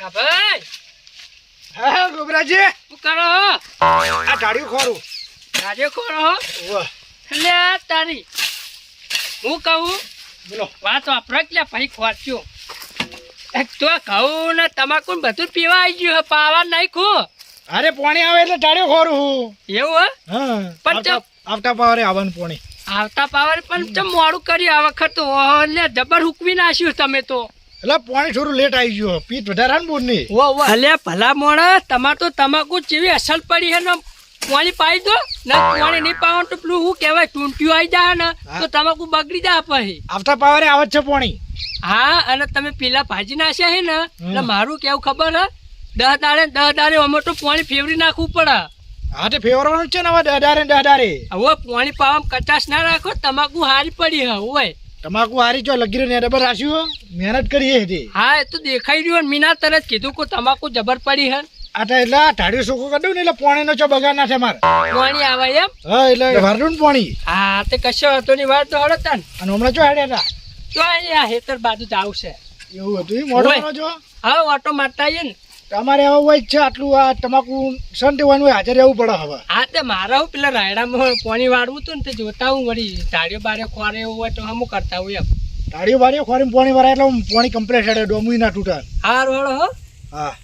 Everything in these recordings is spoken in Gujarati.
હા ભાઈ. હા ગોબરાજી શું કરો? આ ઢાળ્યું ખોરું. રાજે ખોરો વાહ લે તારી. હું કહું બોલો. વાત વાપરો એટલે પછી ખોચ્યો. એક તો ઘઉં ને તમાકુ ને બધું પીવા આવી ગયું હે, પાવા નાખ્યું. અરે પાણી આવે એટલે ઢાળ્યું ખોરું હું. એવું હે? હા પણ ચમ આવતા પાવરે આવવાનું પાણી. આવતા પાવર પણ ચમ મોડું કર્યું આ વખત તો. ઓલે જબર હુકવી નાખ્યું તમે તો. એટલે પાણી થોડું લેટ આવી ગયું. પીત વધારે ને બોરની. અલ્યા ભલા મોણા તમાર તો તમાકુ જેવી અસલ પડી હે ને પાણી પાઈ દો ને પાણી નહીં પાવો તો પેલું શું કહેવાય ટૂંટિયું આવી જાય ને તો તમાકુ બગડી જાય પછી. આવતા પાવરે આવે છે પાણી. હા અને તમે પેલા ભાજી નાખ્યા હે ને એટલે મારું કેવું ખબર હે 10 દાડે અમે તો પાણી ફેવરી નાખવું પડે. હા તે ફેવરવાનું છે ને હવે દડારે દડારે. હવે પાણી પાવામાં કચાશ ના રાખો, તમાકુ હારી પડી હે. હોય તમાકુ હારી ચો લગી ને ડબર રાખ્યું મહેનત કરીએ હતી. હા એ તો દેખાઈ રહ્યું. મીના તરત કીધું કે તમાકુ જબર પડી હે. આ તો એટલે ઢાળ્યું સૂકું કરી દઉં ને એટલે પાણીનો ચો બગાડ ના છે મારે. પાણી આવે એમ? હા એટલે ભરલું ને પાણી. હા તે કશો હતો ની વાત તો હળો તન. અને હમણાં ચો હેડ્યા હતા. તો અહીંયા હેતર બાજુ જ આવશે. એવું હતું એ મોડો જો. હા ઓટો મારતા આવીએ ને. તમારે હવે હોય જ છે આટલું આ તમાકુ સંટેવાનું હોય હાજર રહેવું પડે હવે. હા તે મારા હું પેલા રાયડામાં પાણી વાળવું હતું ને તે જોતા હું વળી ધાડીઓ બારે ખોરે એવું હોય તો હમું કરતા હું એમ. ઢાળીઓ બાળીઓ ખોરીને પાણી ભરાય એટલે પાણી કમ્પ્લીટ હેડે ડોમુય ના તૂટે. હાર વાળો હો. હા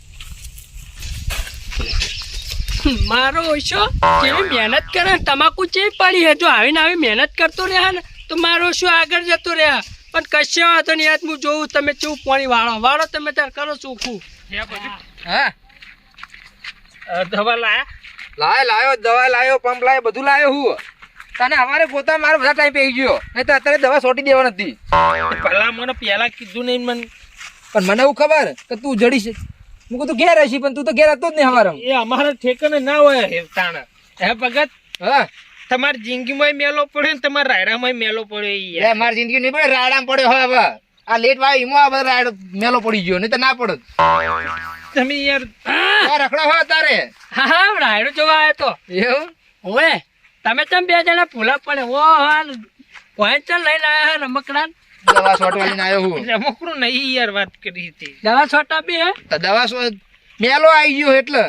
મારો ઓછો જેવી મહેનત કરે તમાકુ જેવી પડી હે. જો આવીને આવી મહેનત કરતો રહ્યા ને તો મારો શું આગળ જતો રહ્યા. પણ કશો વાંધો નહીં. યાદ હું જોઉં તમે કેવું પાણી વાળો તમે તાર કરો ચોખ્ખું. હા દવા લાયા લાયો દવા લાયો પંપ લાયો બધું લાયો હું તને અમારે પોતા મારો બધા ટાઈમ પી ગયો નહીં તો અત્યારે દવા છોટી દેવા નથી. પેલા મને પેલા કીધું નહીં મને. પણ મને એવું ખબર કે તું જડી છે. હું તું ઘેર હશી પણ તું તો ઘેર હતો જ નહીં અમારે. એ અમારા ઠેકાને ના હોય તાણા. હે ભગત હા તમારી જિંદગીમાં મેલો પડ્યો ને તમારા રાયડામાં મેલો પડ્યો. મારી જિંદગી નહીં પડે રાયડામાં પડ્યો હવે આ લેટ વાય ઈમો આ બધા રાયડો મેલો પડી ગયો નહીં તો ના પડત. તમે યાર રખડો હોય તારે. હા રાયડો જોવા આવ્યો તો. એવું ઓએ તમે ચમ બે જણા ભૂલા પડે. ઓ હાલ વાંચન લઈને આવ્યા રમકડા. દવા છોટવાની આવ્યો હું. રમકડું નહીં યાર વાત કરી હતી. દવા છોટા બી હે તો દવા મેલો આવી ગયો એટલે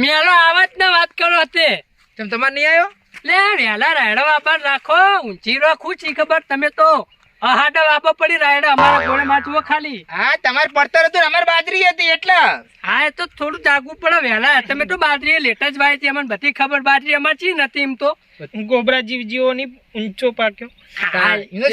મેલો આવાજ ને વાત કરો તે. તેમ તમારે નહીં આવ્યો. લે વેલા રાયડો વાપર રાખો ઊંચી રાખું છી ખબર. તમે તો હાડા વાપર પડી રાયડા અમારા ઘોડે માથું ખાલી. હા તમારે પડતર હતું અમારી બાજરી હતી એટલે. હા એ તો થોડું જાગવું પડે વહેલા. તમે તો બાજરી લેટ જ વાય હતી અમને બધી ખબર. બાજરી અમારી નથી એમ તો ગોબરા જીવજીઓની ઊંચો પાક્યો.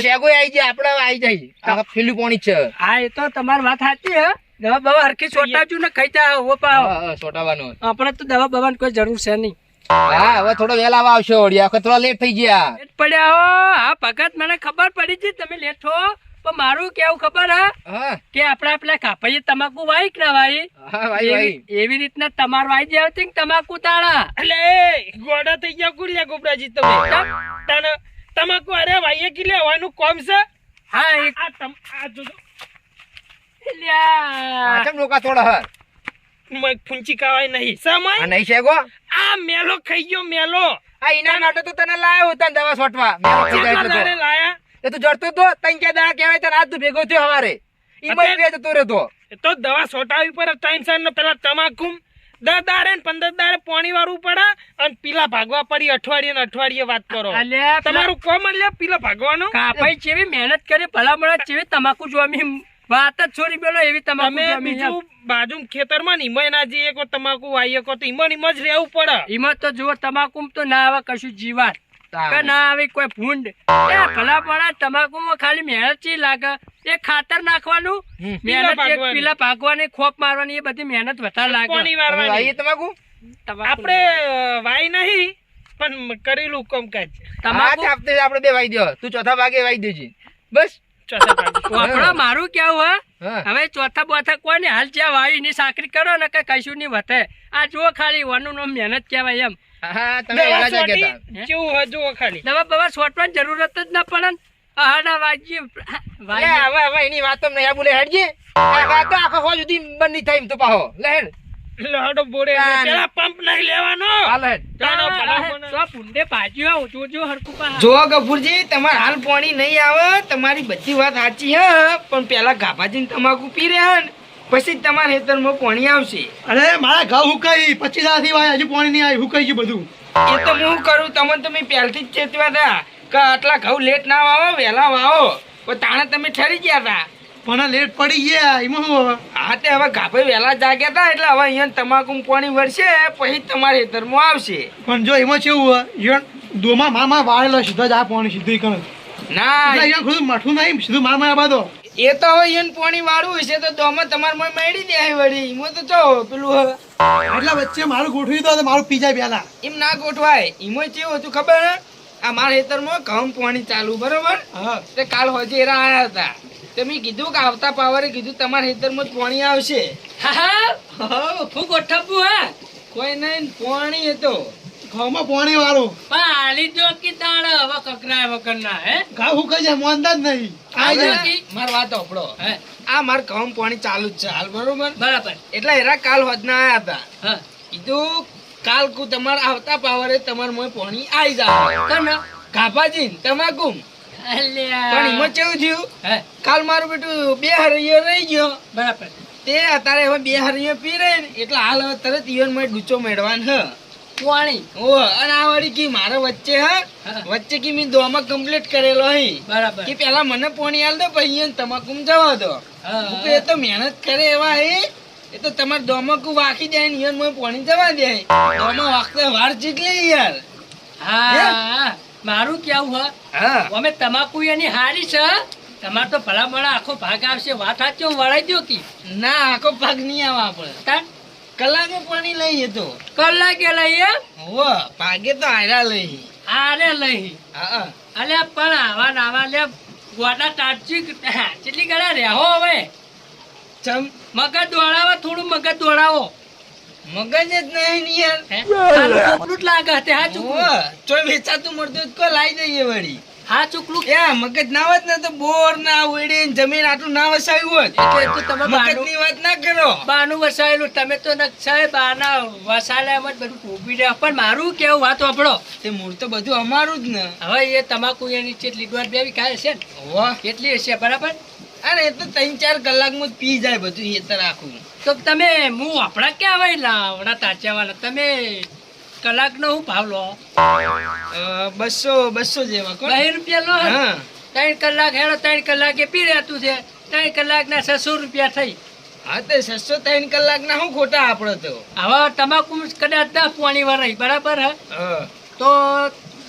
શેગો આવી જાય આપડે આવી જાય ફેલું પાણી છે. હા એ તો તમારી વાત સાચી હે. દવા બવા હરખી છોટાવજો ને ખાઈ જા હો પાવ. છોટાવાનું આપણે તો દવા બવાની કોઈ જરૂર છે નહીં. હા હવે થોડો વહેલા આવશે ઓડિયા વખત થોડા લેટ થઈ ગયા. લેટ પડ્યા હો. હા ભગત મને ખબર પડી છે તમે લેટ હો. પણ મારું કેવું ખબર હા કે આપડા પેલા કાપાઈએ તમાકુ વાઈ કે ના વાઈ. હા ભાઈ ભાઈ એવી રીતના તમાર વાઈ જે આવતી ને તમાકુ તાળા. એટલે ગોડા થઈ ગયા ગુડિયા ગોબરાજી તમે. તમાકુ અરે વાઈએ કે લેવાનું કોમ છે. હા એક આ જોજો. લ્યા કેમ લોકા થોડા હર ફૂંચી કાવાય નહીં સમય. આ નહીં શેગો આ મેલો ખાઈ ગયો મેલો. આ ઈના માટે તો તને લાયો હતા દવા છોટવા મેલો થઈ જાય એટલે તો. લાયા એ તું જડતો તો તઈ કે દા કહેવાય તને આજ તું ભેગો થયો હવારે ઈમાં બે જતો રહેતો. તો દવા છોટાવી પર ટાઈમ સર ને પેલા તમાકુ 10 દાડે ને 15 દાડે પાણી વાળું પડે અને પીલા ભાગવા પડી અઠવાડિયે વાત કરો. તમારું કોમ એટલે પીલા ભાગવાનો. કાપાઈ જેવી મહેનત કરી ભલામણ જેવી તમાકુ જોમી વાત જ છોડી બેલો એવી તમાકુ બીજું બાજુ ખેતરમાં નિમય ના જઈએ કો તમાકુ વાઈએ કો તો ઈમન જ રહેવું પડે. ઈમન તો જો તમાકુ તો ના આવે કશું જીવાત કે ના આવે કોઈ ભૂંડ. એ ભલા પડા તમાકુ માં ખાલી મહેનત ચી લાગે. એ ખાતર નાખવાનું મહેનત પીલા ભાગવાની ખોપ મારવાની એ બધી મહેનત વધારે લાગે. તમાકુ આપણે વાઈ નહીં પણ કરેલું કામકાજ. તમાકુ આપણે બે વાઈ દો. તું ચોથા ભાગે વાઈ દેજે બસ. મારું કેવું હવે ચોથા બોથા કોઈ ને હાલ જ્યાં વાયુ ની સાકરી કરો ને કઈ કશું નહીં વધે. આ જુઓ ખાલી વાનું નો મહેનત કેવાય એમ. કેવું જુઓ ખાલી દવા બવા છોટવાની જરૂરત જ ના પડે. હાડા વાજી હવે એની વાતો નહીં બોલે હેડજે. વાતો આખો હો સુધી બંધ નહીં થાય એમ તો પાહો લેડ લહડો બોડે પેલા પંપ નહીં લેવાનો. હાલ હેડ તો પુંડે ભાજ્યો જોજો હરકુ પા. જો ગફુરજી તમાર હાલ પાણી નહીં આવે તમારી બધી વાત સાચી હે પણ પેલા ગાભાજી તમાકુ પી રહ્યા ને પછી તમારા ખેતરમાં પાણી આવશે. અરે મારા ઘઉં હુકાઈ 25 થી વાય હજુ પાણી નહીં આવ્યું, હુકાઈ ગયું બધું. એ તો હું કરું, તમે તમે પહેલથી જ ચેતવા હતા કે આટલા ઘઉં લેટ ના વાવો, વહેલા વાવો. પણ તાણે તમે ઠરી ગયા હતા. પણ લેટ પડી ગયા એમાં શું હવે? હા તે હવે ગાભે વહેલા જાગ્યા હતા એટલે હવે અહીંયા તમાકુ પાણી વળશે પછી તમારા ખેતરમાં આવશે. પણ જો એમાં કેવું હોય, ઈવન દોમાં મામા વાળેલો સીધો જ આ પાણી સીધું કરે. ના અહીંયા ખુદ મઠું નહીં, સીધું મામા બાદો. એ તો હવે અહીંયા પાણી વાળું હશે તો દોમાં તમારે મને મેળી દે વળી. એમાં તો ચો પેલું હવે એટલે વચ્ચે મારું ગોઠવી દો તો મારું પીજા પેલા. એમ ના ગોઠવાય. એમાં કેવું હતું ખબર હે? આ મારા ખેતરમાં ઘઉં પાણી ચાલુ બરોબર. હા તે કાલ હોજેરા આયા હતા. તે મેં કીધું કે આવતા પાવરે કીધું તમારા ખેતરમાં જ પાણી આવશે. હું ગોઠવવું હે કોઈ નહીં, પાણી હતો. ઘઉંમાં પાણી વાળું પણ હાલી જો કે તાણ હવે કકરાય વગરના હે ઘઉં હુકાઈ જાય, મોંધા જ નહીં. આ હવે જે મારી વાત સાંભળો. હે આ મારે ઘઉં પાણી ચાલુ જ છે હાલ બરોબર. બરાબર એટલે એરા કાલ હોજના આયા હતા. હા કીધું કાલ કુ તમારે આવતા પાવરે તમારે મોય પાણી આવી જાય. કન કાપાજી તમાકુ. અલ્યા પણ એમાં કેવું થયું, હે કાલ મારું બેટું 2 હરિયો રહી ગયો. બરાબર તે અત્યારે હવે 2 હરિયો પી રહે ને એટલે હાલ હવે તરત ઈવન માં ડૂચો મેળવાન હ. પાણી ઓ અને આ વળી કી મારે વચ્ચે હા. વચ્ચે કી મેં દોમાં કમ્પ્લીટ કરેલો હી બરાબર કે પેલા મને પાણી આલ દો પછી એને તમાકુ જવા દો. હા, હું કહું, એ તો મહેનત કરે એવા હે, એ તો તમારે દોમાકુ વાકી જાય ને ઈવન માં પાણી જવા દે. દોમાં વાગતા વાર ચીટલી યાર. હા મારું કેવું હે હા અમે તમાકુ એની હારી છે. તમારે તો ભલા મળા આખો ભાગ આવશે. વાત સાચી હું વળાઈ દો કે ના આખો ભાગ નહીં આવે આપણે. તાણ કલાકે પાણી લઈએ તો કલાકે લઈએ હો ભાગે તો આયરા લઈ. આરે લઈ હા અલ્યા પણ આવા નાવા લે ગોડા તાટજી કેટલી ગળા રહેવો હવે ચમ મગજ દોડાવો થોડું મગજ દોડાવો મગજ જ નહીં ને યાર. હે? આનું ખોટું જ લાગે તે હા હો ચૂકલું ચોય વેચાતું મળતું હોય તો કોઈ લાઈ દઈએ વળી. હા ચૂકલું એ મગજ ના હોત ને તો બોર ના ઉડી ને જમીન આટલું ના વસાયું હોત. એટલે તો તમે મગજ બાનું ની વાત ના કરો. બાનું વસાયેલું તમે તો નકશાએ બાના વસાયેલામાં જ બધું ટોપી રહ્યા. પણ મારું કેવું વાત વાપરો તે મૂળ તો બધું અમારું જ ને. હવે એ તમાકુ એની ચેટલી દોઢ બે વીઘા હશે ને વાહ કેટલી હશે બરાબર. અરે એ તો 3-4 કલાકમાં જ પી જાય બધું હેતર આખું. તો તમે હું આપણા ક્યાં આવે લાવડા તાચાવાના તમે કલાકનો હું ભાવ લો 200 જેવા કોણ? 2 રૂપિયા લો હા 3 કલાક હેડો 3 કલાકે પી રહેતું છે 3 કલાકના 600 રૂપિયા થઈ. હા તે 603 કલાક ના શું ખોટા આપડે તો. હવે તમાકુ કદાચ 10 પોણી વરાય બરાબર હે હા તો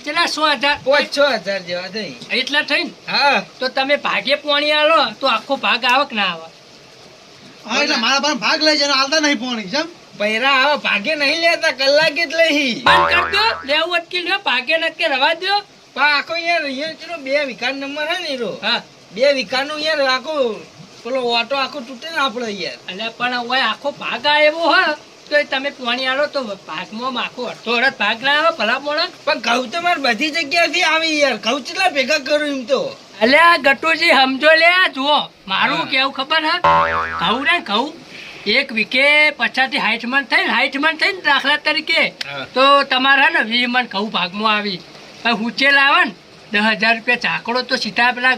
કેટલા 100,000 5-6 હજાર જેવા થઈ. એટલા થઈ ને હા તો તમે ભાગે પોણી આલો તો આખો ભાગ આવક ના આવે. હા એટલે મારા પાસે ભાગ લઈ જાય, હાલતા નહીં પાણી. જેમ પૈરા આવા ભાગે નહીં લેતા કલાકે જ લઈ. બંધ કર દો લેવું અટકી લ્યો ભાગે નક્કી રવા દો. પણ આખો યાર અહીંયા ચલો 2 વીઘા નંબર હે ને હીરો. હા 2 વીઘાનું યાર આખો પેલો ઓટો આખો તૂટે ને આપડે યાર. એટલે પણ ઓય આખો ભાગ આવ્યો હોય તો એ તમે પોણી આલો તો ભાગમાં આખો અડધો અડધ ભાગ ના આવે ભલા મોણા. પણ ઘઉં તો મારે બધી જગ્યાથી આવી યાર. ઘઉં કેટલા ભેગા કરું એમ તો. અલ્યા ગટુજી સમજો લે જુઓ મારું કેવું ખબર હે ઘઉં ને ઘઉં 1 વીઘે 50 થી 60 મણ થાય ને 60 મણ થાય ને દાખલા તરીકે હા. તો તમારે ને 20 મણ ઘઉં ભાગમાં આવી પણ હુચેલ આવે ને 10,000 રૂપિયા ચાકડો તો સીધા પેલા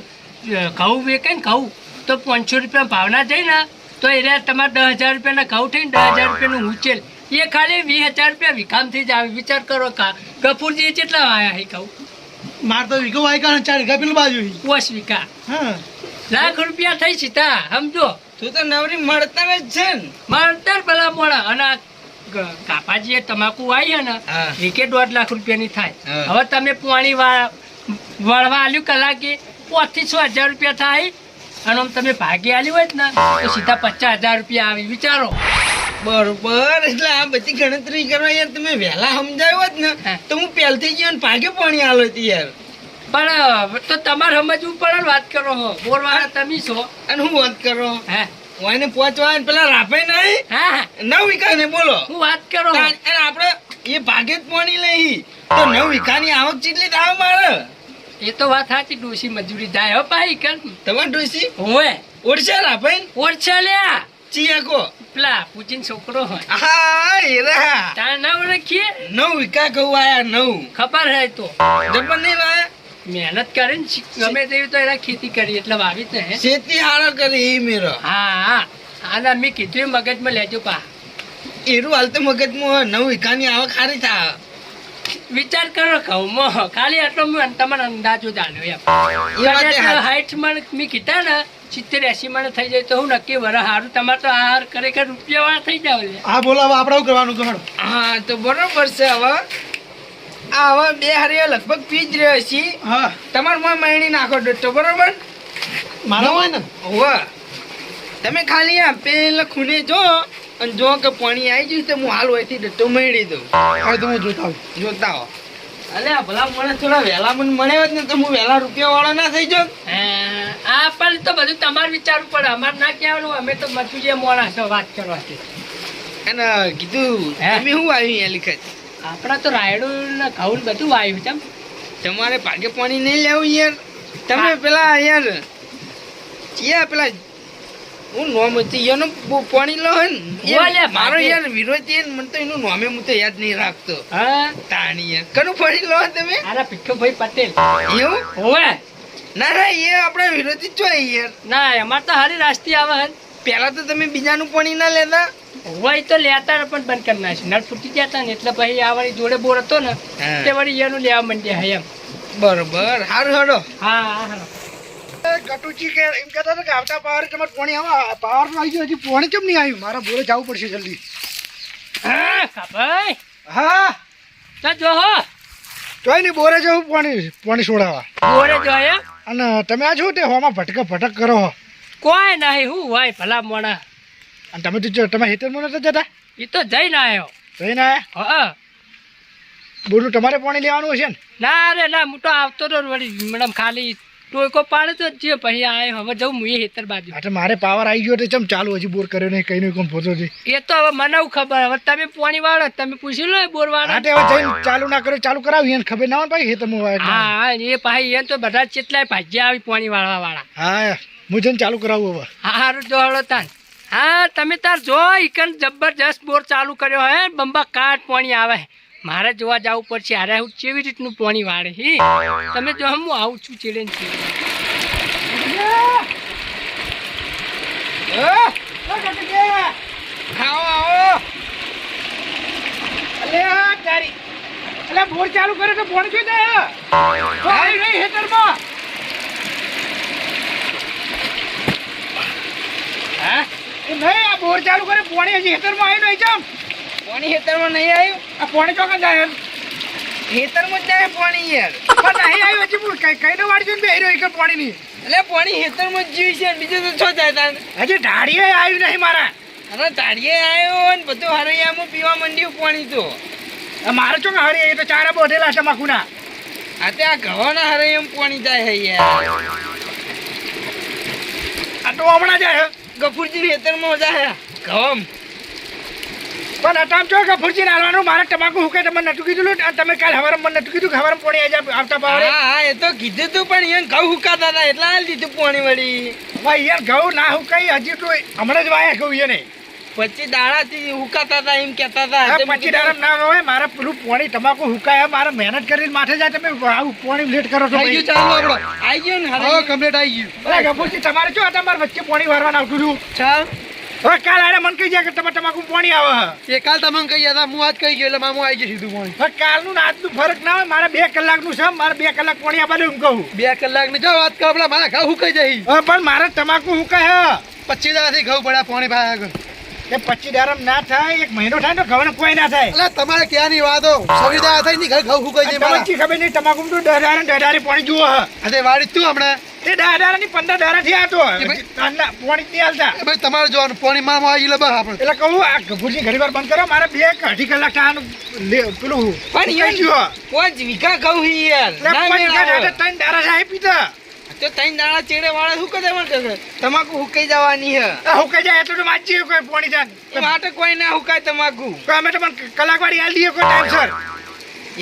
ઘઉં વેકે ને ઘઉં તો 500 રૂપિયા ભાવના જાય ને તો એ રહ્યા તમારે 10,000 રૂપિયાના ઘઉં થઈને 10,000 રૂપિયાનું હુચેલ એ ખાલી 20,000 રૂપિયા વીઘામાંથી જ આવે. વિચાર કરો ગફુરજી કેટલા વાયા હે ઘઉં મારે તો વીઘો વાયકા 4 વીઘા પેલું બાજુ. 5 વીઘા હા લાખ રૂપિયા થઈ સીધા સમજો. તું તો નવરી મળતર જ છે ને. મળતર ભલા મોડા અને કાપાજીએ તમાકુ આવી ને હા. વીકે 1.5 લાખ રૂપિયાની થાય. હા. હવે તમે પાણી વળવા આલ્યું કલાકે 5 થી 6,000 રૂપિયા થાય અને આમ તમે ભાગે આલ્યું હોય ને તો સીધા 50,000 રૂપિયા આવી. વિચારો બરોબર. એટલે આ બધી ગણતરી કરવા યાર તમે વહેલા સમજાવ્યો હોત ને હા. તો હું પહેલથી જ યાર ભાગે પાણી આલો હતી યાર. પણ તો તમારે સમજવું પડે ને. વાત કરો હો બોલવાના તમે છો. અને હું વાત કરો હે વાયને પહોંચવા પેલા રાફે નહીં હા હા 9 વીઘા ને બોલો. હું વાત કરો હો. અને આપણે એ ભાગે જ પાણી લઈ તો 9 વીઘાની આવક કેટલી થાય મારે? એ તો વાત સાચી ડોસી મજૂરી જાય હો ભાઈ કર તમારે ડોસી હોય ઓળશે રાફે ઓછા લ્યા ચિયાકો પેલા પૂજીન છોકરો હોય હા એરા તાર નામ રાખીએ 9 વીઘા ઘઉં આયા 9 ખબર હે તો જબર નહીં લાયા. મહેનત કરીને ગમે તેવી તો એના ખેતી કરી એટલે વાવી જ ને ખેતી હારો કરી એ મેરો. હા હા અને મેં કીધું એ મગજમાં લેજો પા એરું હાલ તો મગજમાં 9 વીઘાની આવક સારી થાય. વિચાર કરો ઘઉંમાં ખાલી આટલો મેં તમારો અંદાજો જાણ્યો એમ એ વાત એ હાચી. 60 મણ મેં કીધા ને 70-80 મણ થઈ જાય તો હું નક્કી વરા સારું તમારે તો આહાર ખરેખર રૂપિયાવાળા થઈ જાવ લે. હા બોલો હવે આપણે શું કરવાનું કહેવાડો. હા તો બરોબર છે. હવે આ હવે 2 હારીઓ લગભગ પી જ રહ્યો છે. હા તમારે માં મહિની નાખો તો બરોબર. મારો હોય ને હોવે તમે ખાલી આ પેલા ખૂણે જો અને જો કે પાણી આવી ગયું તો હું હાલ હોયથી ડટ્ટો મેળી દઉં. હવે તો હું જોતા આવું. જોતા હો. અલે આ ભલા મને થોડા વહેલા મને મળ્યો હોત ને તો હું વહેલા રૂપિયા વાળો ના થઈ જાત. આ પણ તો બધું તમારે વિચારવું પડે અમારે ના કહેવાનું અમે તો મજૂરીએ મોડા છો વાત કરવાથી અને કીધું હે? તમે શું આવ્યું અહીંયા લીખત? આપણા તો રાયડું ને ઘઉં ને બધું આવ્યું છે તમારે ભાગે પાણી નહીં લેવું યાર. તમે પેલા યાર ચિયા પેલા હું નોમ હતી એનું પાણી લો હે ને ઓલે યાર, મારો ભાગે. યાર વિરોધ છે ને મને તો એનું નોમે હું તો યાદ નહીં રાખતો. હા તાણી યાર કનું પાણી લો તમે આના પીઠુભાઈ પટેલ એવું? હોવે ના ના એ આપણે વિરોધી જ છો યાર. ના અમારે તો હારી રાસ્તી આવે હે પેલા તો તમે બીજાનું પાણી ના લેતા. હોય તો લેતા ને પણ બંધ કરી નાખી નળ ફૂટી ગયા હતા ને એટલે પછી આ વળી જોડે બોર હતો ને હા. તે વળી એનું લેવા માંડ્યા હે એમ બરોબર સારું હેડો. હા હા ગટુજી કે એમ કહેતા હતા કે આવતા પાવર તમારે પાણી આવા પાવર આવી ગયું હજી પાણી કેમ નહીં આવ્યું મારા બોરે જવું પડશે જલ્દી. હા ભાઈ હા તો જો હો જોઈ નહીં બોરે જવું પાણી છોડાવવા. બોરે જો હે અને તમે આ છો તે હોમાં ભટક કરો હો. કોઈ નહીં હું હોય ભલા મોણા અને તમે તો તમે હેતરમાં નતા જતા એ તો જઈને આવ્યો જઈને આયા હા બોલું તમારે પાણી લેવાનું હશે ને. ના રે ના હું તો આવતો તો વળી મેડમ ખાલી ટોયકો પાડે તો જ પછી આવ્યો હવે જવું હું એ હેતર બાજુ એટલે મારે પાવર આવી ગયો તો ચમ ચાલુ હજી બોર કર્યો નહીં કઈ નહીં કોણ પહોંચો છે. એ તો હવે મને એવું ખબર હવે તમે પાણી વાળો તમે પૂછી લો બોર હા વાળા તે હવે જઈને ચાલુ ના કર્યો ચાલુ કરાવી એને ખબર ના હોય ને ભાઈ હેતરમાં હોય એટલે. હા એ પછી એ તો બધા કેટલાય ભાગ્યા આવી પાણી વાળવા વાળા હા હું જઈને ચાલુ કરાવું હવે. હારું જો હળો તાન હા તમે તાર જો ઈકન જબરજસ્ત બોર ચાલુ કર્યો હે બંબા કાટ પાણી આવે મારે જોવા જવું પડશે અરે હું કેવી રીતનું પાણી વાળે હી તમે જો હું આવું છું ચેલેન્જ છે આવો આવો. અલે તારી અલે બોર ચાલુ કરે તો પાણી ક્યાં જાય? પાણી નહીં હેતરમાં. હા એ નહીં આ બોર ચાલુ કરે પાણી હજી હેતરમાં આવ્યું નહીં ચમ. પાણી ખેતરમાં નહીં આવ્યું. આ પાણી ચોકન જાય ખેતરમાં જ જાય પાણી યાર. પણ નહીં આવ્યું હજી બોલ કઈ નો વાળી જોઈને બેહી રહ્યો એક પાણી ની. એટલે પાણી ખેતરમાં જ જીવ છે બીજું તો છો જાય તાન. હજી ઢાળીએ આવ્યું નહીં મારા. અરે તાળીએ આવ્યો ને બધું હરૈયામાં પીવા માંડ્યું પાણી તો. આ મારે ચોક હરી એ તો ચારા બોધેલા તમાકુના. આ તે આ ઘવાના હરૈયામાં પાણી જાય હે યાર. આ તો હમણાં જાય ગફુરજી ખેતરમાં જાય ઘઉં. પણ અટામ છો કે ફુરજી નાલવાનું મારે તમાકુ હુકે તમને નતું કીધું લો તમે કાલ હવારે મને નતું કીધું કે હવારે પાણી આવી જાય આવતા પાવરે. હા હા એ તો કીધું તું પણ એને ઘઉં હુકાતા હતા એટલે હાલ દીધું પાણી વળી. ભાઈ યાર ઘઉં ના હુકાઈ હજી તો હમણાં જ વાયા ઘઉં એને. પછી દાડાથી હુકાતા હતા એમ કહેતા હતા. આ તે મેં પછી કીધું, દાડમ ના હોય મારે પેલું પાણી તમાકુ હુકાયા મારે મહેનત કરીને માથે જાય તમે આવું પાણી લેટ કરો છો આઈ ભાઈ. ગયું ચાલો આપણો. આઈ ગયું ને હરૈયું? કમ્પ્લીટ આવી ગયું. અરે ગફુરજી તમારે જો તમારે વચ્ચે પાણી વારવાનું આવતું હતું. ચાલ. હવે કાલ આરે મને કહી જાય કે તમારે તમાકુ પાણી આવે. એ કાલ તમને કહી હતા હું આજ કહી ગયો એટલે મામું આવી ગયું સીધું પાણી હવે કાલનું ને આજનું ફરક ના હોય મારે 2 કલાકનું છે મારે 2 કલાક પાણી આપવાનું એમ કહું. 2 કલાક ને જાઓ વાત કરો મારા ઘઉં હુકાઈ જાય હવે પણ મારે તમાકુ હુકાય હે. 25 દાડાથી ઘઉં પડ્યા પાણી ભાઈ આગળ એ 25 દારમ ના થાય 1 મહિનો થાય તો ઘઉં કોઈ ના થાય. એટલે તમારે ક્યાંની વાતો સુવિધા થઈ ની ઘઉં હુકાઈ જાય મારા તમને ખબર નહીં તમાકુ તો 10 દાડા 10 દાડે પાણી જુઓ હે. અરે વાડી તું હમણાં એ 10 દાડા ની 15 દાડા થી આતો ભાઈ- પાણી જ નહીં હાલતા. એ ભાઈ તમારે જોવાનું પાણી મારવા આવી ગયું બસ આપણે એટલે કહું આ ગભુરજી ઘણી વાર બંધ કરો મારે 2 કે 2.5 કલાક થવાનું પેલું પણ કઈ ગયો. 5 વીઘા ઘઉં હી યાર. એટલે ના પાંચ મેળ દાડા આવે. 3 દાડા સાહેબ પીતા. તો 3 દાડા ચેડે વાળા શું કરે તમાકુ હુકાઈ જવાની હે. આ હુકાઈ જાય એટલું તો માજી કોઈ પાણી જાય. એ માટે કોઈ ના હુકાય તમાકુ. તો અમે તમને કલાક વાળી હાલ દઈએ કોઈ ટાઈમસર.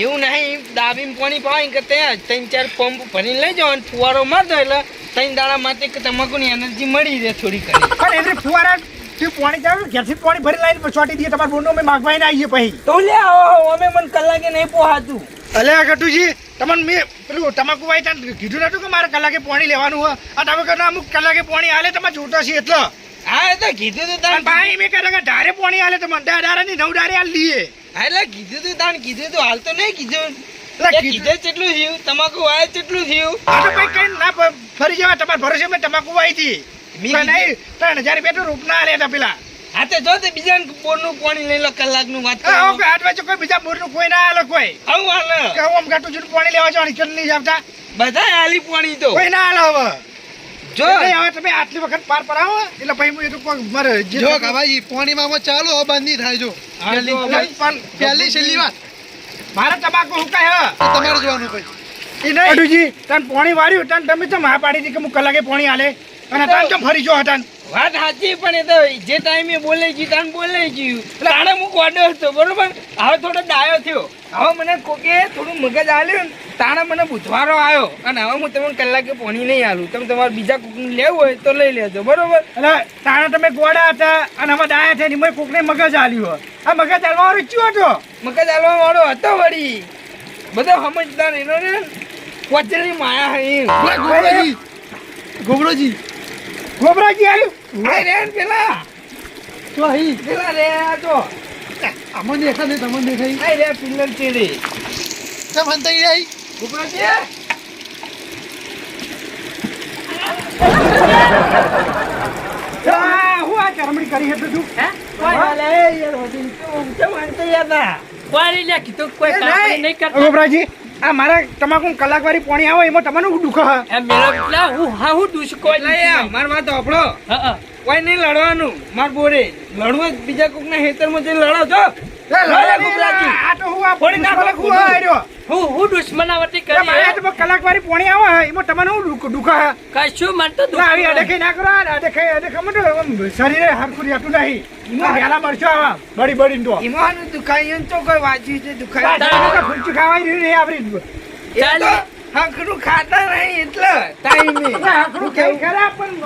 એવું નહીં દાબીને પાણી પાય કે ત્યાં 3-4 પંપ ભરીને લઈ જાઓ અને ફુવારો માર દો એટલે 3 દાડા માટે તમાકુની એનર્જી મળી રહે થોડી ઘણી. પણ એની ફુવારા થી પાણી જાવ ઘેરથી પાણી ભરી લાવીને ચોટી દઈએ તમારા બોરનો અમે માગવાઈને આવીએ પછી. તો લે આવો અમે મને કલાકે નહીં પોહાતું. અલે ગટુજી તમને મેં પેલું તમાકુ વાય ત્યાં કીધું નતું કે મારે કલાકે પાણી લેવાનું હોય આ તમે કહો અમુક કલાકે પાણી હાલે તમે જોતા છીએ એટલે હા એ તો કીધું તું અને તાણ ભાઈ મેં કહે કે ધારે પોણી આલે તો મને 10 દાડાની 9 દાડે આલ દઈએ. હા, એટલે કીધું તું તાણ કીધું તું હાલ તો નહીં કીધું એટલે એ કીધું કેટલું થયું તમાકુ વાય કેટલું થયું આ તો ભાઈ કઈ ના ફરી જવા તમારા ભરોસે મેં તમાકુ વાઈ હતી. મેં પણ નહીં 3000 રૂપિયા તો રૂપના આલે હતા પેલા. હા તો જો તે બીજા બોરનું પાણી લઈ લો કલાકનું વાત કરો ઓકે આઠ વાગે કોઈ બીજા બોરનું કોઈ ના આલે કોઈ. આવું હાલ કે હું આમ ગાટું છું પાણી લેવા જવાની ચલ નહીં આવતા બધા આલી પાણી તો કોઈ ના આલે હવે. જો એટલે હવે તમે આટલી વખત પાર પરાવો એટલે ભાઈ હું એ તો કોઈ મારે જે જો કાભાજી પોણીમાં ચાલો હવે બંધ નહીં થાય જો હા, જો એટલે ભાઈ. પણ પહેલી છેલ્લી વાત મારે તમાકુ હુકાય હ તો તમારે જોવાનું ભાઈ એ નહીં અડુજી તને પાણી વાળ્યું તને તમે તો હા પાડી હતી કે હું કલાકે પાણી આલે અને તને કેમ ફરી જો હટાન વાત સાચી પણ એ તો જે ટાઈમે બોલે છે તાન બોલે છે તાણે હું ગોડો હતો બરોબર હવે થોડો ડાયો થયો હવે મને કોકે થોડું મગજ આલ્યું ને તાણે મને બુધવારો આવ્યો અને હવે હું તમને કલાકે પાણી નહીં આલું તમે તમારે બીજા કોકનું લેવું હોય તો લઈ લેજો બરોબર એટલે તાણે તમે ગોડા હતા અને હવે ડાયા થયા મેં કોકને મગજ આલ્યું આ મગજ આલવા વાળો ચિયો હતો મગજ આલવા વાળો હતો વળી બધો સમજદાર એનો ને પોચેલી માયા હે ગોબરાજી ગોબરાજી ગોબરાજી આલ્યું હાય રે પેલા તો અહીં પેલા રે આ તો અમને દેખા નહીં તમને દેખાઈ હાય રે પિલ્લર ચેડે કેમ હંતાઈ રહી ઉપરાજી હું આ ચરમડી કરી હતું તું કોઈ લે કીધું કોઈ કામ નહીં કરતા ગોબરાજી આ મારા તમાકુ કલાકવાળી પાણી આવે એમાં તમને દુઃખ હ એમ મેળો એટલે હું દુષ્કો માર વાત સાંભળો કોઈ નહીં લડવાનું માર બોરે લડવું બીજા કોક ના ખેતરમાં જઈને લડો છો આ તો હું આ ફોડી નાખો. હું આર્યો હું દુશ્મનાવટી એટલે મારે કરી તો કલાકવાળી પાણી આવે એમાં તમને હું દુઃખ હ કશું મને તો ના આવી અડખી ના કરો અડખે મત શરીરે હરખું રહેતું નહીં એમાં વહેલા મરશો આવા બળી બળીને તો ઈમાનું દુખાયું તો કોઈ વાંચ્યું છે દુખાય તારે તો ફૂંચી ખાવાય રહ્યું નહીં આપણી એ તો હકરું ખાતા નહીં એટલે ટાઈમે હકડું ખાઈ ખરા પણ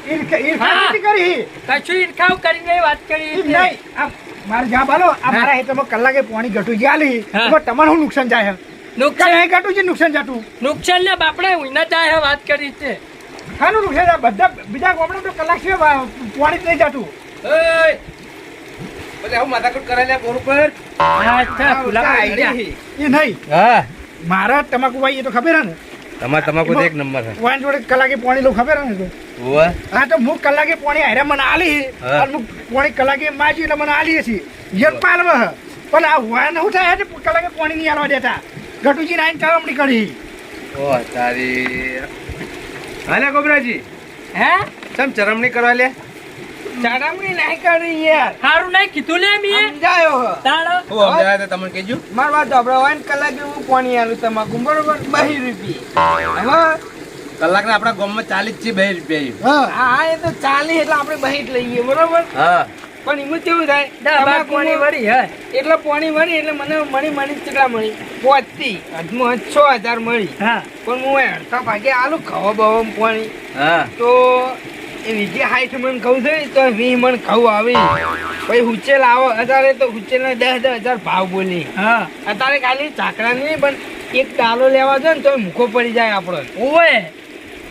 ઈર્ષા નથી કરી કશું ઈર્ખાવ કરીને વાત કરી એમ નહીં આ મારે જા બાલો આ મારા હેતરમાં કલાકે પાણી ઘટું આલી હા. એમાં તમારે શું નુકસાન જાય નુકસાન નહીં ઘટું છે નુકસાન જાતું નુકસાન ને બાપડે ઉઈના જાય વાત કરી છે ખાનું નુકસાન જાય બધા બીજા ગામડા તો કલાક છે પાણી જ નહીં જાતું એટલે હું માથાકૂટ કરાયેલા બોર ઉપર અચ્છા ફુલા પડી ગયા. એ નહીં હા મારા તમાકુ ભાઈ એ તો ખબર હે ને તમાર તમાકુ તો એક નંબર છે વાન જોડે કલાકે પાણી લઉં ખબર હે ને તો ઓવે હા તો હું કલાકે પાણી હારે મને આલી હા. અને હું પાણી કલાકે માજી એટલે મને આલી છે યન પાલવ પણ આ વાન શું થાય છે કલાકે પાણી નહીં આલવા દેતા ગટુજી નાઈન ચાલમણી કરી ઓ તારી હાલે ગોબરાજી હે ચમ ચરમણી કરવા લે ચારામણી નહીં કરી યાર સારું નહીં કીધું લે મીએ સમજાયો હ. તાળો હું અમદાવાદ તમને કહેજો માર વાત સાંભળો વાન કલાકે હું પાણી આલું તમાકુ બરોબર 2 રૂપિયા હવે કલાકના આપણા ગામમાં 40 છે 2 રૂપિયા હા એ તો ચાલી એટલે આપણે બહીટ લઈએ બરોબર હા પણ એમાં કેવું થાય દવા પાણી વળી હે એટલે પાણી મળી એટલે મને મળી કેટલા મળી 5 થી અધમાં 6000 મળી હા પણ હું અડધા ભાગે આલુ ખાવા બાવા પાણી હા તો એ વીઘે 60 મણ ઘઉં થઈ તો 20 મણ ઘઉં આવી પછી હુચેલ આવો અત્યારે તો હુચેલ ના 10,000 ભાવ બોલી હા અત્યારે ખાલી ચાકરા નહીં પણ એક ડાલો લેવા જાય ને તો મૂકો પડી જાય આપણો ઓય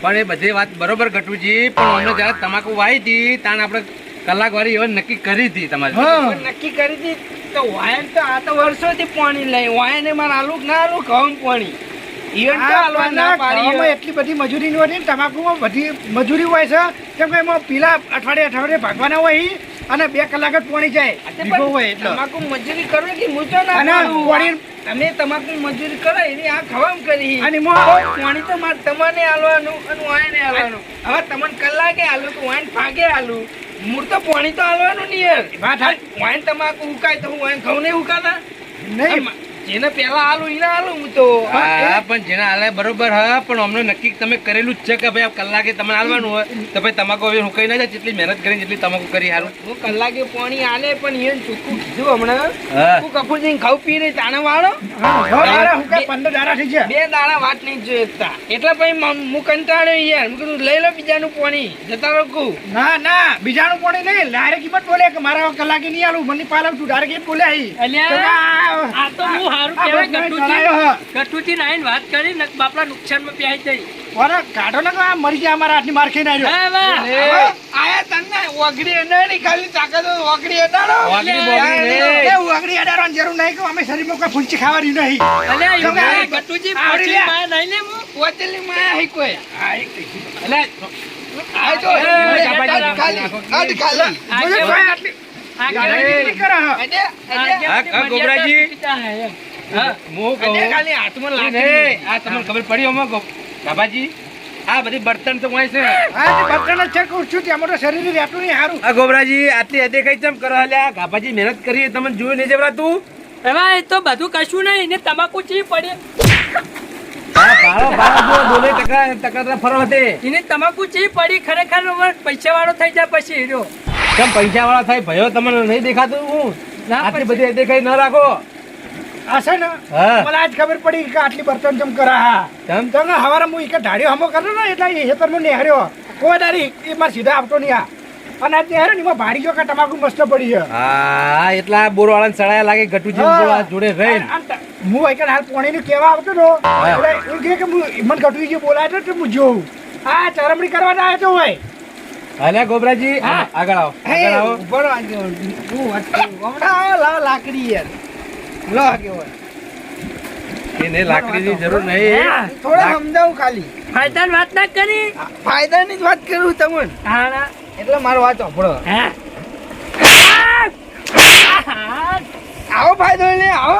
પણ એ બધી વાત બરોબર ગટુજી પણ અમે જયારે તમાકુ વાવી હતી તાણ આપણે કલાક વાળી એવા નક્કી કરી હતી તમારે પણ નક્કી કરી હતી તો વાયન તો આ તો વર્ષોથી પાણી લઈ વાયને મારે આલુ ના આલુ ઘઉં પાણી ઈવન તો આલવા ના પાડી ખાવામાં એટલી બધી મજૂરી નહીં હોતી ને તમાકુમાં બધી મજૂરી હોય છે કેમ કે એમાં પેલા અઠવાડિયે ભાગવાના હોય ઈ અને 2 કલાક જ પાણી જાય વીઘો હોય એટલે તમાકુ મજૂરી કરો કે હું તો ના અને કરું. પાણી તમે તમાકુ મજૂરી કરો એની આ ખવામ કરી અને એમાં પાણી તો મારે તમને આલવાનું અને વાયને આલવાનું હવે તમને કલાકે આલુ તો વાયન ભાગે આલુ મૂળ તો પાણી તો આલવાનું નહીં યાર વાત હાચી. વાયન તમાકુ ઉકાય તો હું વાયન ઘઉં નહીં ઉકાતા નહીં જેને પેલા આલુ એને આલુ હું તો હા પણ જેના હાલે બરોબર હા પણ અમને નક્કી તમે કરેલું જ છે કે ભાઈ આ કલાકે તમને હાલવાનું હોય તો ભાઈ તમાકુ હવે હું કઈ ના જાય જેટલી મહેનત કરીને જેટલી તમાકુ કરી હારું હું કલાકે પાણી આલે પણ એને ચોખ્ખું કીધું હમણાં હા હું કપૂરજી ઘઉં પી રહી તાણે વાળો હું કઈ 15 દાડા થઈ ગયા 2 દાડા વાત નહીં જોઈતા એટલે પછી હું કંટાળ્યો યાર મેં કીધું લઈ લો બીજાનું પાણી જતા રોકું ના બીજાનું પાણી નહીં ડાયરેક્ટ કિંમત બોલે કે મારા કલાકે નહીં આલું મને પાલવ તું ડાયરેક્ટ બોલે અલ્યા આ તો હું હારું આ કહેવાય બસ નહીં ચડાયો ગટુજી નાઈને વાત કરી ને બાપડા નુકસાનમાં પ્યાઈ જઈ ઓરે કાઢો ને આ મરી ગયા અમારા હાથની માર ખાઈને આવ્યો. હા વાહ આયા તને ઓગડી એડાડી ખાલી તાકાત ઓગડી એડાડો વાગડી બોગડી નહીં. એ ઉગડી અડાડવાની જરૂર નહીં કે અમે શરીરમાં કોઈ ફૂંચી ખાવાની નહીં. અલે તમે આ ગટુજી આવડી પછી લ્યા. માં નહીં લે હું પોતલી માં હી કોઈ અલે, આ જો આટ ખાલી બોલે કોઈ આટલી ગાડી નહીં કરે હા. હા, ગોબરાજી. હા હું કહું ખાલી હાથમાં નહીં, લાગી આ તમને ખબર પડી આમાં ગાભાજી આ બધી બર્તન તો હોય છે હા તે બધાને ચેક કરું છું ત્યાં મોટો શરીર રહેતું નહીં સારું. આ ગોબરાજી આટલી હદે કઈ ચમ કરો અલ્યા ગાભાજી મહેનત કરી તમને જોયું નહીં જવરાતું એમાં એ તો બધું કશું નહીં ને તમાકુ ચી પડે ભાળો ભાળો જો બોલે ટકા ફરો હતે એને તમાકુ ચી પડી ખરેખર પૈસા વાળો થઈ જાય પછી હીરો કેમ પૈસા વાળા થાય ભયો તમને નહીં દેખાતું હું ના, આટલી પછી- બધી હદે કઈ ન રાખો આ છે ને હા. મને આજ ખબર પડી કે આટલી બર્તન જમ કરા હા. કેમ? તો ને હવારે હું એક ઢાળ્યો હમો કર્યો ને એટલે એ હેતરમાં નેહર્યો કોઈ દારી એ મારે સીધા આવતો નહીં આ અને આ નેહર્યો ને એમાં ભાડી ગયો કે તમાકુ મસ્ત પડી છે. હા એટલા બોર વાળા સડાયા લાગે ગટુજી હા. જોડે રહીને હું એક હાલ પોણીનું કહેવા આવતો હતો હા. એટલે એવું કહે કે હું મને ગટુજી જે બોલાય છે હું જોઉં આ ચરમડી કરવા આવ્યો તો હોય હાલે ગોબરાજી હા. આગળ આવો આગળ આવો લાકડી યાર લો આગળ એને લાકડીની જરૂર નહીં થોડા સમજાવું ખાલી ફાયદાની વાત ના કરી ફાયદાની જ વાત કરું તમને હા એટલે મારો વાત સાંભળો હા આવો ફાયદો લે આવો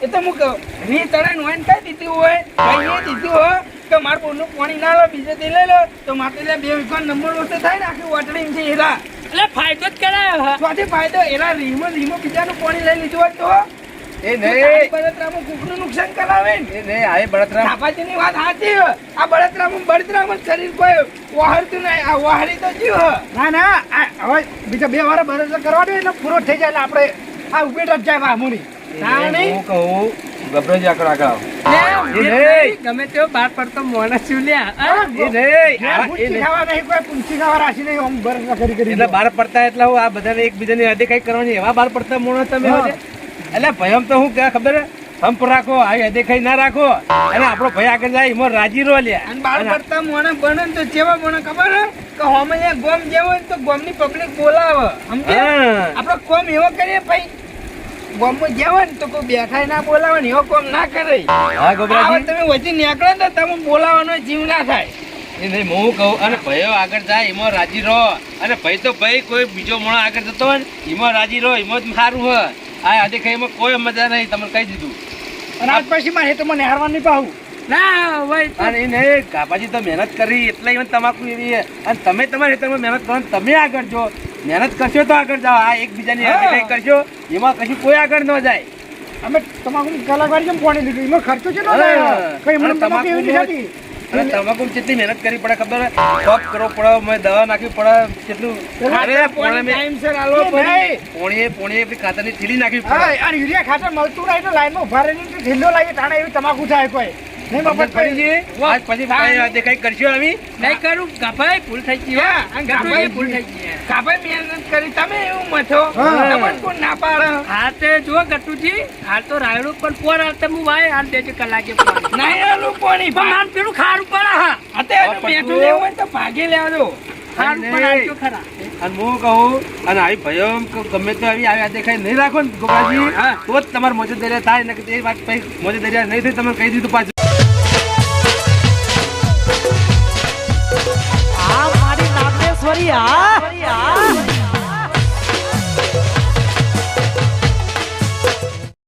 એ તો હું કહું રી તળે નોઈન કઈ દીધું હોય ભાઈએ દીધું હોય કે મારું બોલનું પાણી ના લો બીજે તે લઈ લો તો મારે એટલે 2 વીઘા નંબર ઓછો થાય ને આખી વાટડી છે એરા એટલે ફાયદો જ કરાયો હા સ્વાથી ફાયદો એરા રીમો બીજાનું પાણી લઈ લીધું હોય તો એ નહીં બળતરામાં કુકનું નુકસાન કરાવે ને એ નહીં આ બળતરા બાપાજીની વાત સાચી છે. આ બળતરામાં શરીર કોઈ વહારતું નહીં આ વહારી તો જીવ હ. ના ના હવે બીજા 2 વાર બરસ કરવા દે એટલે પૂરો થઈ જાય એટલે આપણે આ ઉપેટ જ જાય મામૂલી ના નહીં. હું કહું ગભરાજી આગળ આગળ આવો લે, એ નહીં. ગમે તેવો બાર પડતો મોણસ છું લ્યા હા? એ નહીં ઘેર આ એ પૂંછી નહીં. ખાવા નહીં કોઈ પૂંછી ખાવા રાશી નહીં આમ બરસ કરી કરી એટલે બાર પડતા એટલે હું આ બધાને એકબીજાની હદે કઈ કરવાની એવા બાર પડતા મોણો તમે હા. હોય છે? એટલે ભયમ તો હું કે ખબર હે? હંપ રાખો આવી હદે કઈ ના રાખો અને આપણો ભાઈ આગળ જાય એમાં રાજી રહો લ્યા અને બાળ પડતા મોણે બને ને તો જેવા બને ખબર હે કે હોમે અહીંયા ગોમ જેવો હોય ને તો ગોમની પબ્લિક બોલાવે સમજે હા. આપણે કોમ એવો કરીએ ભાઈ ગોમમાં જેવો ને તો કોઈ બેઠાય ના બોલાવે ને એવો કોમ ના કરે હા ગોબરાજી આવા તમે વચ્ચે નીકળો ને તો તમે બોલાવાનો જીવ ના થાય એ નહીં હું કહું અને ભાઈઓ આગળ જાય એમાં રાજી રહો અને ભાઈ તો ભાઈ કોઈ બીજો મોણો આગળ જતો હોય ને એમાં રાજી રહો એમાં જ સારું હોય આ હદે કઈ એમાં કોઈ મજા નહીં તમને કહી દીધું અને આજ પછી મારે હેઠળમાં નેહારવાનું નહીં પાહું ના હોય તો અને એ નહીં કાપાજી તો મહેનત કરી એટલે એને તમાકુ એવી છે. અને તમે તમારા ખેતરમાં મહેનત કરો ને તમે આગળ જો મહેનત કરશો તો આગળ જાઓ આ એકબીજાની હાથે કંઈ કરશો એમાં કશું કોઈ આગળ ન જાય અમે તમાકુ કલાકવાર જેમ પાણી લીધું એમાં ખર્ચો છે હા. કઈ મને અને તમાકુ એવી નથી થતી. અને તમાકુ કેટલી મહેનત કરવી પડે ખબર પગ કરવો પડે મેં દવા નાખવી પડે કેટલું અરે પોણે મેં ટાઈમસર આલો એ નહીં. પોણીએ આપણી ખાતરની થેલી નાખવી હા, પડે અને યુરિયા ખાતર મળતું નહીં તો લાઈનમાં ઉભા રહીને તો ઢીલો લાગે તાણે એવી તમાકુ થાય કોઈ નહીં ખબર મફત પડી છે આજ પછી કઈ હદે કઈ કરશો આવી નહીં કરું ગભાઈ ભૂલ થઈ ગઈ હા, હા અને ગભાઈ ગભાઈ ભૂલ થઈ ગઈ કાભાઈ મહેનત કરી તમે એવું મથો હા. તમને કોણ ના પાડે હા તે જુઓ ગટુજી હાલ તો રાયડું પણ પોર હાલ તો હું વાય હાલ દેજો કલાકે પાણી. નહીં આલું પાણી પણ મારે પેલું ખારું પડે હા અત્યારે મેઠું લેવું હોય તો ભાગી લેવાનો ખારું પણ આવજો ખરા અને હું કહું અને આવી ભયો ગમે તો આવી આવી દેખાય નહીં રાખો ને ગોપાજી તો જ તમારે મોજે દરિયા થાય ને એ વાત પછી મોજે દરિયા નહીં થઈ તમે કહી દીધું પાછું આ મારી નાગેશ્વરી આ